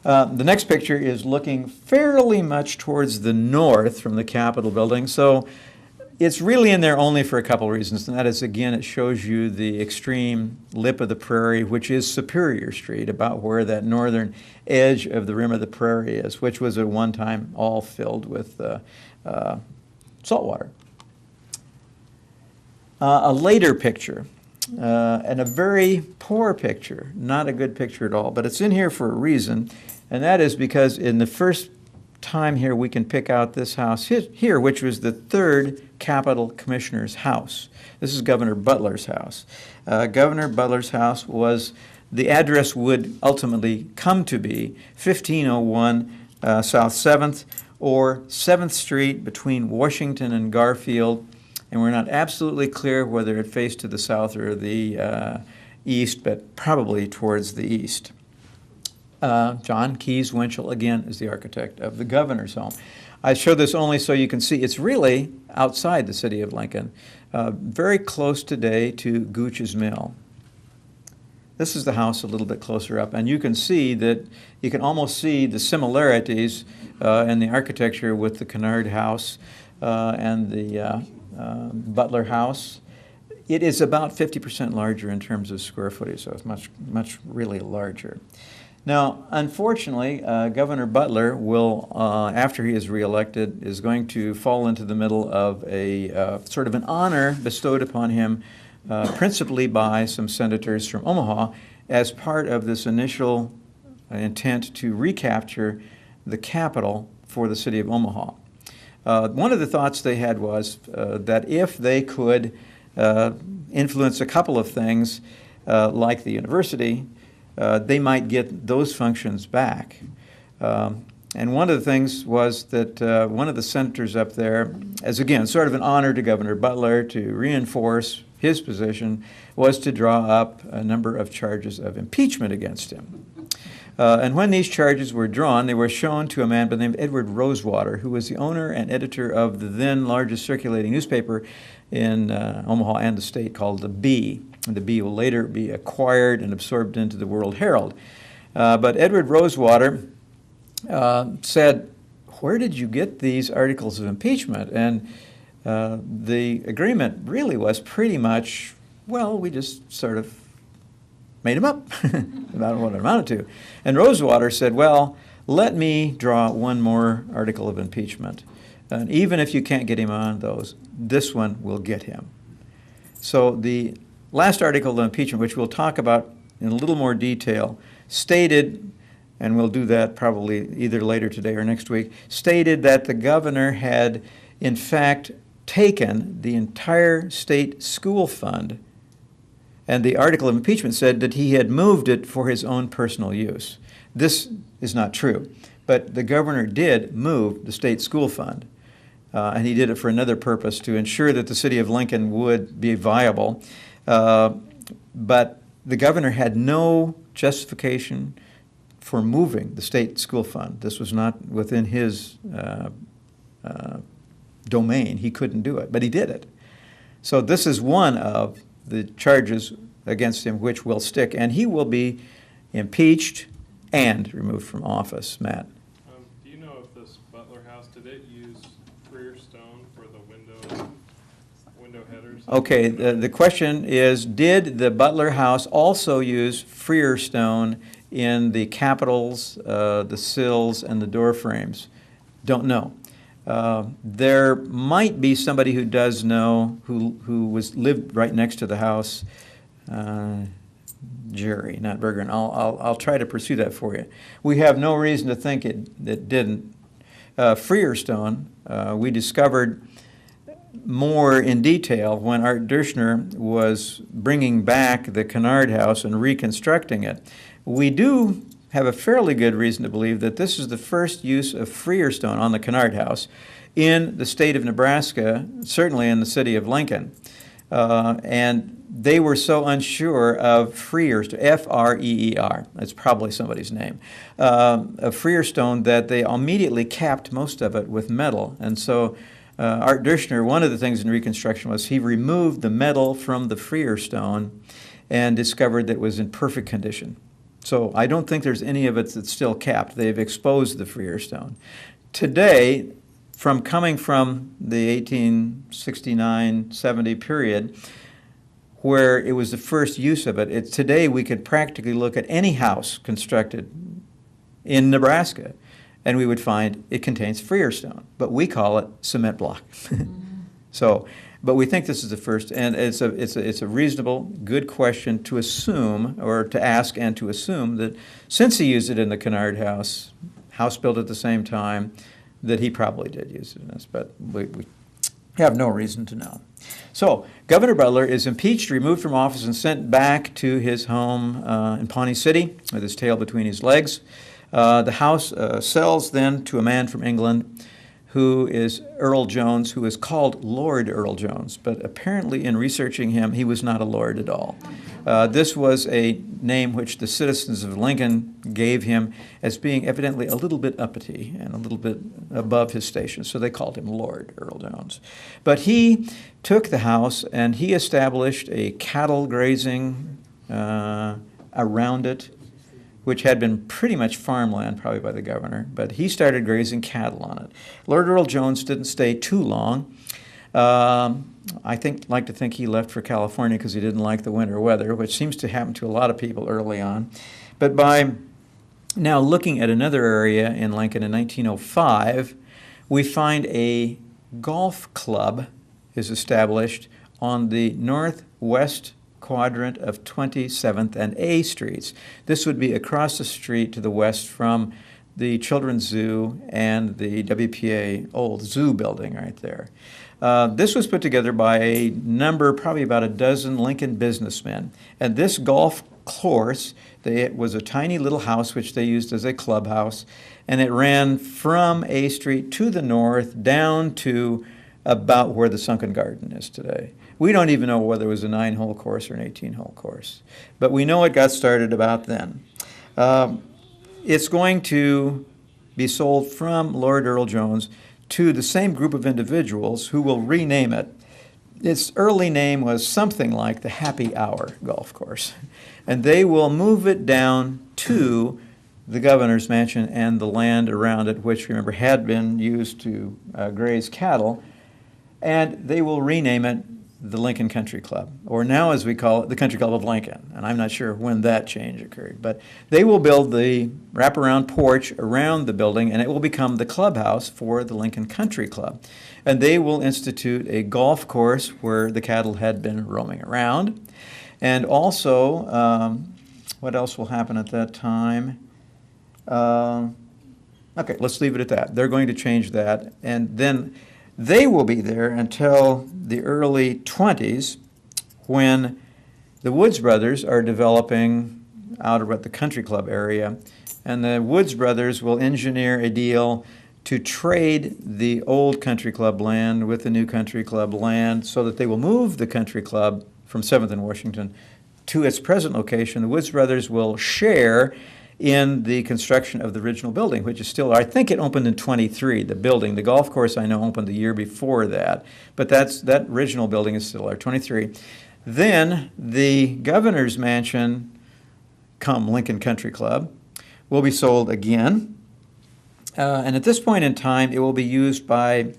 The next picture is looking fairly much towards the north from the Capitol building. So it's really in there only for a couple reasons, and that is, again, it shows you the extreme lip of the prairie, which is Superior Street, about where that northern edge of the rim of the prairie is, which was at one time all filled with saltwater. A later picture, and a very poor picture, not a good picture at all, but it's in here for a reason, and that is because in the first time here we can pick out this house here, which was the third Capitol Commissioner's house. This is Governor Butler's house. Governor Butler's house the address would ultimately come to be 1501 South 7th or 7th Street between Washington and Garfield, and we're not absolutely clear whether it faced to the south or the east, but probably towards the east. John Keyes Winchell, again, is the architect of the governor's home. I show this only so you can see it's really outside the city of Lincoln, very close today to Gooch's Mill. This is the house a little bit closer up, and you can see that you can almost see the similarities in the architecture with the Kenard house and the Butler house. It is about 50% larger in terms of square footage, so it's much really larger. Now, unfortunately, Governor Butler will, after he is reelected, is going to fall into the middle of a sort of an honor bestowed upon him principally by some senators from Omaha as part of this initial intent to recapture the capital for the city of Omaha. One of the thoughts they had was that if they could influence a couple of things like the university, they might get those functions back. And one of the things was that one of the senators up there, as again, sort of an honor to Governor Butler to reinforce his position, was to draw up a number of charges of impeachment against him. And when these charges were drawn, they were shown to a man by the name of Edward Rosewater, who was the owner and editor of the then largest circulating newspaper in Omaha and the state called The Bee. And The Bee will later be acquired and absorbed into the World Herald. But Edward Rosewater said, where did you get these articles of impeachment? And the agreement really was pretty much, well, we just sort of made them up about what it amounted to. And Rosewater said, well, Let me draw one more article of impeachment. And even if you can't get him on those, this one will get him. So the last article of impeachment, which we'll talk about in a little more detail, stated, and we'll do that probably either later today or next week, stated that the governor had, in fact, taken the entire state school fund, and the article of impeachment said that he had moved it for his own personal use. This is not true, but the governor did move the state school fund, and he did it for another purpose, to ensure that the city of Lincoln would be viable. But the governor had no justification for moving the state school fund. This was not within his domain. He couldn't do it, but he did it. So this is one of the charges against him which will stick, and he will be impeached and removed from office. Matt? Do you know if this Butler house, did it use Freer stone for the window headers? Okay, the question is, did the Butler house also use Freer stone in the capitals, the sills, and the door frames? Don't know. There might be somebody who does know, who lived right next to the house. Jerry, not Berger, and I'll try to pursue that for you. We have no reason to think it didn't. Freer stone, we discovered more in detail when Art Dershner was bringing back the Kenard house and reconstructing it. We do have a fairly good reason to believe that this is the first use of Freer stone on the Kenard house in the state of Nebraska, certainly in the city of Lincoln. And they were so unsure of Freer, F-R-E-E-R, that's probably somebody's name, of Freer stone, that they immediately capped most of it with metal. And so Art Dershner, one of the things in reconstruction was he removed the metal from the Freer stone and discovered that it was in perfect condition. So I don't think there's any of it that's still capped. They've exposed the Freer stone. Today, coming from the 1869-70 period, where it was the first use of it, today we could practically look at any house constructed in Nebraska, and we would find it contains Freer stone, but we call it cement block. So, but we think this is the first, and it's a reasonable, good question to assume, or to ask and to assume, that since he used it in the Kenard house built at the same time, that he probably did use it in this, but we have no reason to know. So, Governor Butler is impeached, removed from office, and sent back to his home in Pawnee City with his tail between his legs. The house sells then to a man from England who is Earl Jones, who is called Lord Earl Jones, but apparently in researching him, he was not a lord at all. This was a name which the citizens of Lincoln gave him as being evidently a little bit uppity and a little bit above his station, so they called him Lord Earl Jones. But he took the house and he established a cattle grazing around it, which had been pretty much farmland probably by the governor, but he started grazing cattle on it. Lord Earl Jones didn't stay too long. I like to think he left for California because he didn't like the winter weather, which seems to happen to a lot of people early on. But by now looking at another area in Lincoln in 1905, we find a golf club is established on the northwest quadrant of 27th and A Streets. This would be across the street to the west from the Children's Zoo and the WPA old zoo building right there. This was put together by a number, probably about a dozen Lincoln businessmen. And this golf course, it was a tiny little house which they used as a clubhouse, and it ran from A Street to the north down to about where the Sunken Garden is today. We don't even know whether it was a 9-hole course or an 18-hole course, but we know it got started about then. It's going to be sold from Lord Earl Jones to the same group of individuals who will rename it. Its early name was something like the Happy Hour Golf Course, and they will move it down to the governor's mansion and the land around it, which, remember, had been used to graze cattle, and they will rename it the Lincoln Country Club, or now as we call it, the Country Club of Lincoln. And I'm not sure when that change occurred. But they will build the wraparound porch around the building, and it will become the clubhouse for the Lincoln Country Club. And they will institute a golf course where the cattle had been roaming around. And also, what else will happen at that time? Okay, let's leave it at that. They're going to change that. And then they will be there until the early 20s, when the Woods brothers are developing out at the country club area. And the Woods brothers will engineer a deal to trade the old country club land with the new country club land so that they will move the country club from 7th and Washington to its present location. The Woods brothers will share in the construction of the original building, which is still, I think it opened in 23, the building. The golf course I know opened the year before that, but that original building is still there, 23. Then the governor's mansion, come Lincoln Country Club, will be sold again. And at this point in time, it will be used by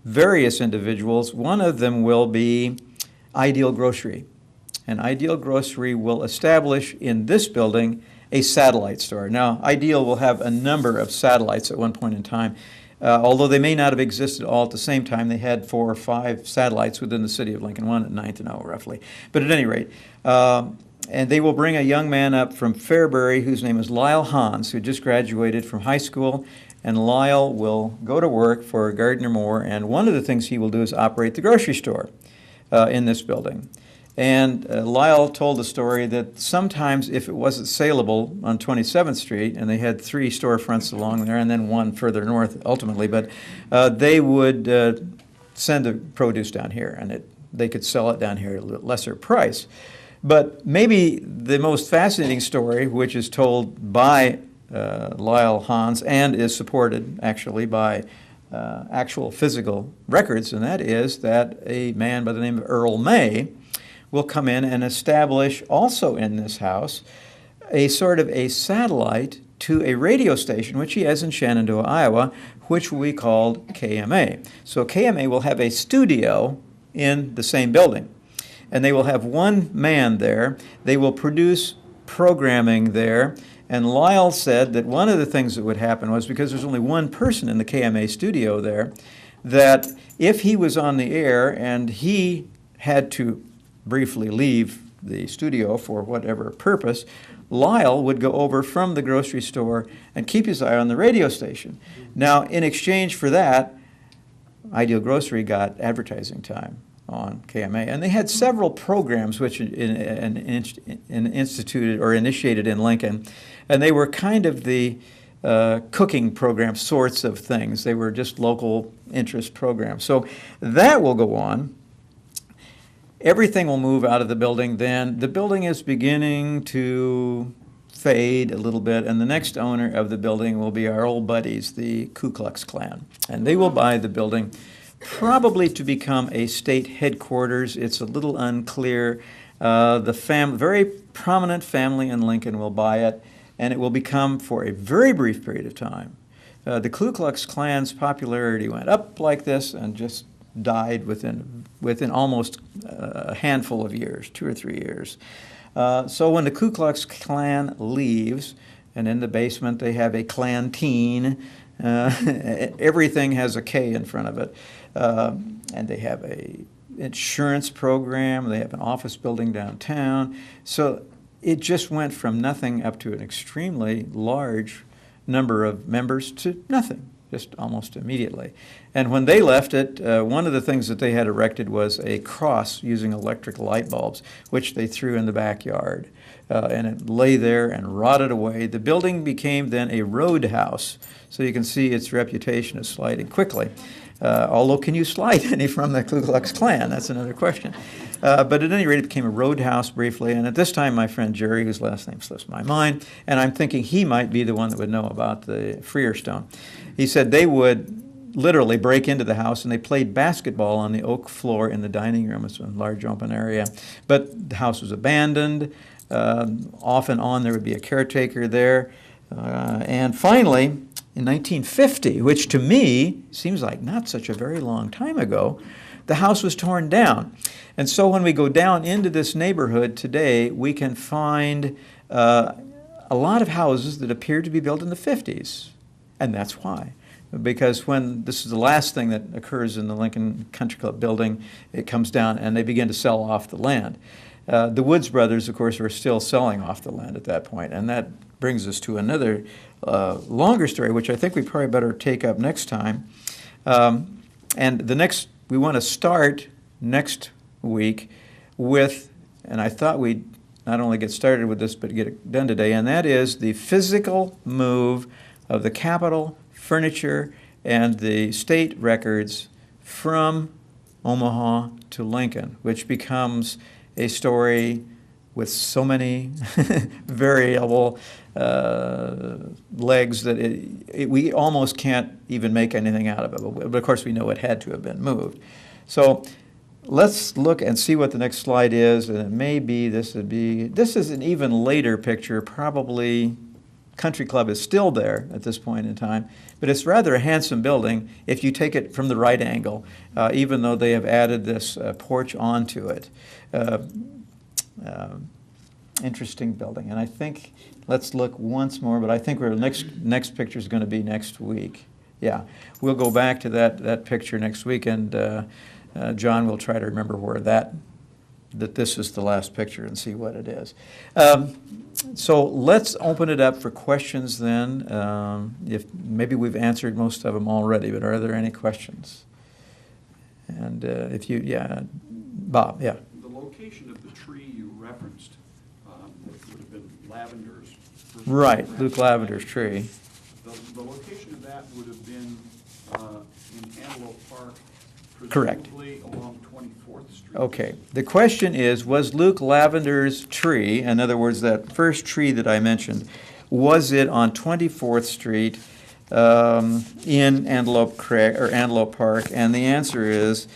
various individuals. One of them will be Ideal Grocery. And Ideal Grocery will establish in this building a satellite store. Now, Ideal will have a number of satellites at one point in time. Although they may not have existed all at the same time, they had 4 or 5 satellites within the city of Lincoln, one at 9th and O, roughly. But at any rate, and they will bring a young man up from Fairbury whose name is Lyle Hans, who just graduated from high school. And Lyle will go to work for Gardner Moore, and one of the things he will do is operate the grocery store in this building. And Lyle told the story that sometimes if it wasn't saleable on 27th Street, and they had 3 storefronts along there and then one further north ultimately, but they would send the produce down here, and they could sell it down here at a lesser price. But maybe the most fascinating story, which is told by Lyle Hans and is supported actually by actual physical records, and that is that a man by the name of Earl May will come in and establish also in this house a sort of a satellite to a radio station, which he has in Shenandoah, Iowa, which we called KMA. So KMA will have a studio in the same building, and they will have one man there. They will produce programming there, and Lyle said that one of the things that would happen was, because there's only one person in the KMA studio there, that if he was on the air and he had to briefly leave the studio for whatever purpose, Lyle would go over from the grocery store and keep his eye on the radio station. Now, in exchange for that, Ideal Grocery got advertising time on KMA, and they had several programs which instituted or initiated in Lincoln, and they were kind of the cooking program sorts of things. They were just local interest programs. So that will go on. Everything will move out of the building then. The building is beginning to fade a little bit, and the next owner of the building will be our old buddies, the Ku Klux Klan. And they will buy the building probably to become a state headquarters. It's a little unclear. The very prominent family in Lincoln will buy it, and it will become, for a very brief period of time, the Ku Klux Klan's popularity went up like this and just died within almost a handful of years, 2 or 3 years. So when the Ku Klux Klan leaves, and in the basement they have a Klanteen, everything has a K in front of it, and they have a insurance program, they have an office building downtown. So it just went from nothing up to an extremely large number of members to nothing, just almost immediately. And when they left it, one of the things that they had erected was a cross using electric light bulbs, which they threw in the backyard. And it lay there and rotted away. The building became then a roadhouse. So you can see its reputation is sliding quickly. Although, can you slide any from the Ku Klux Klan? That's another question. But at any rate, it became a roadhouse briefly. And at this time, my friend Jerry, whose last name slips my mind, and I'm thinking he might be the one that would know about the Freerstone. He said they would literally break into the house, and they played basketball on the oak floor in the dining room. It's a large open area. But the house was abandoned. Off and on, there would be a caretaker there. And finally, in 1950, which to me seems like not such a very long time ago, the house was torn down. And so when we go down into this neighborhood today, we can find a lot of houses that appear to be built in the 50s. And that's why. Because when this is the last thing that occurs in the Lincoln Country Club building, it comes down and they begin to sell off the land. The Woods brothers, of course, were still selling off the land at that point, and that brings us to another longer story, which I think we probably better take up next time. And we want to start next week with, and I thought we'd not only get started with this, but get it done today, and that is the physical move of the Capitol furniture and the state records from Omaha to Lincoln, which becomes a story with so many variable legs that we almost can't even make anything out of it. But of course, we know it had to have been moved. So let's look and see what the next slide is. And it may be, this is an even later picture, probably Country Club is still there at this point in time, but it's rather a handsome building if you take it from the right angle, even though they have added this porch onto it. Interesting building, and I think, let's look once more, but I think our next picture is going to be next week. Yeah, we'll go back to that picture next week, and John will try to remember where that this is the last picture and see what it is. So let's open it up for questions then. If maybe we've answered most of them already, but are there any questions? And if you, yeah, Bob, yeah. The location of the tree you referenced would have been Lavender's. Right, Luke Lavender's tree. The location of that would have been in Antelope Park, Correct. presumably along 24th Street. Okay. The question is, was Luke Lavender's tree, in other words, that first tree that I mentioned, was it on 24th Street in Antelope Park? And the answer is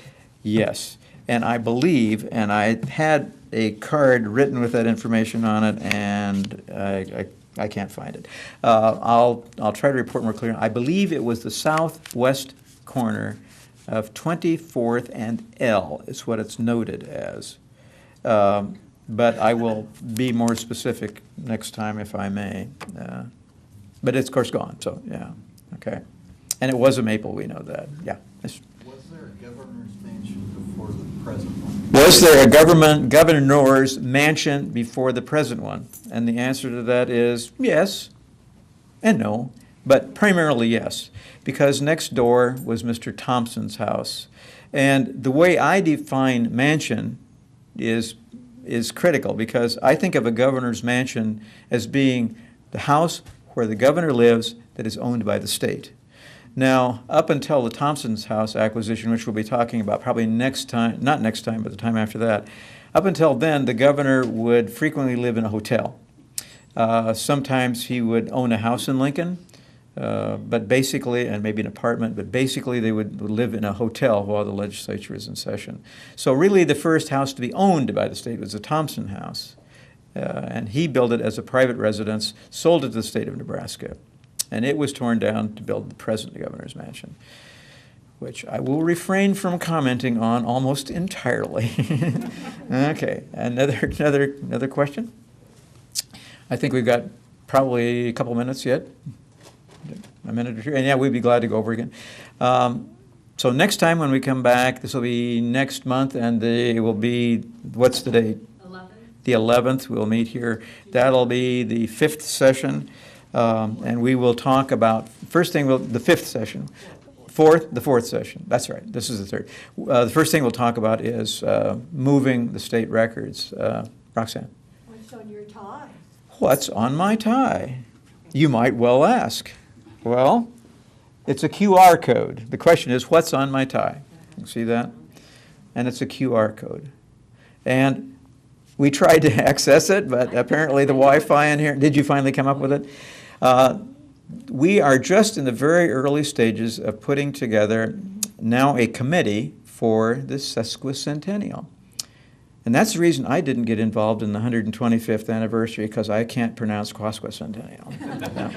yes. And I believe, and I had a card written with that information on it, and I can't find it. I'll try to report more clearly. I believe it was the southwest corner of 24th and L is what it's noted as. But I will be more specific next time if I may. But it's, of course, gone, so, yeah, okay. And it was a maple, we know that, yeah. Was there a governor's mansion before the present one? Was there a governor's mansion before the present one? And the answer to that is yes and no, but primarily yes, because next door was Mr. Thompson's house. And the way I define mansion is critical, because I think of a governor's mansion as being the house where the governor lives that is owned by the state. Now, up until the Thompson's house acquisition, which we'll be talking about probably next time, not next time, but the time after that, up until then, the governor would frequently live in a hotel. Sometimes he would own a house in Lincoln, but basically, and maybe an apartment, but basically they would live in a hotel while the legislature is in session. So really the first house to be owned by the state was the Thompson house. And he built it as a private residence, sold it to the state of Nebraska. And it was torn down to build the present governor's mansion, which I will refrain from commenting on almost entirely. Okay, another question? I think we've got probably a couple minutes yet. A minute or two, and yeah, we'd be glad to go over again. So next time when we come back, this will be next month, and it will be, what's the date? 11th. The 11th, we'll meet here. That'll be the 5th session, and we will talk about, first thing, the 5th session. The 4th session, that's right, this is the 3rd. The first thing we'll talk about is moving the state records. Roxanne? What's on your tie? What's on my tie? You might well ask. Well, it's a QR code. The question is, what's on my tie? You see that? And it's a QR code. And we tried to access it, but apparently the Wi-Fi in here, did you finally come up with it? We are just in the very early stages of putting together now a committee for the sesquicentennial. And that's the reason I didn't get involved in the 125th anniversary, because I can't pronounce quasquicentennial. No.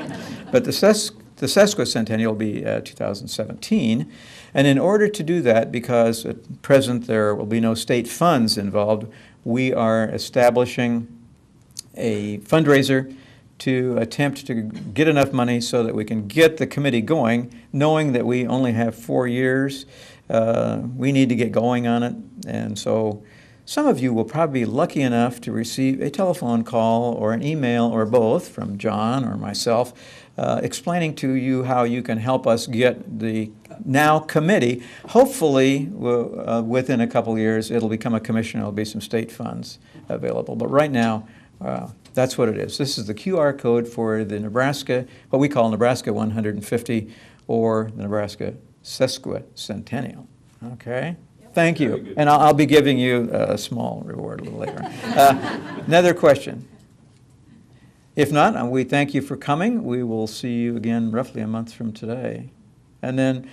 But the the sesquicentennial will be 2017. And in order to do that, because at present there will be no state funds involved, we are establishing a fundraiser to attempt to get enough money so that we can get the committee going, knowing that we only have 4 years. We need to get going on it. And so some of you will probably be lucky enough to receive a telephone call or an email or both from John or myself explaining to you how you can help us get the now committee. Hopefully, within a couple of years, it'll become a commission. There'll be some state funds available. But right now, that's what it is. This is the QR code for the Nebraska, what we call Nebraska 150, or the Nebraska Sesquicentennial. Okay? Thank you. And I'll be giving you a small reward a little later. Another question? If not, we thank you for coming. We will see you again roughly a month from today. And then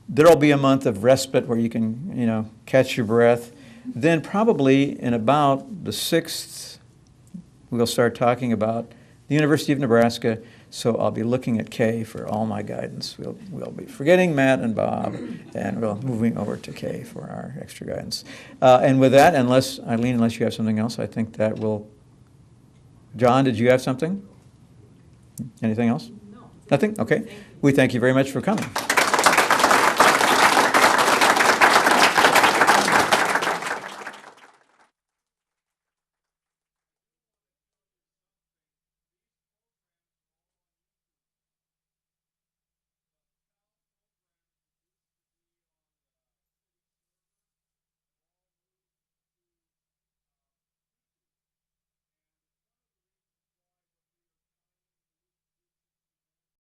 there'll be a month of respite where you can, catch your breath. Then probably in about the 6th, we'll start talking about the University of Nebraska. So I'll be looking at Kay for all my guidance. We'll be forgetting Matt and Bob, and we'll moving over to Kay for our extra guidance. And with that, Eileen, unless you have something else, I think that will. John, did you have something? Anything else? No. Nothing? Okay. We thank you very much for coming.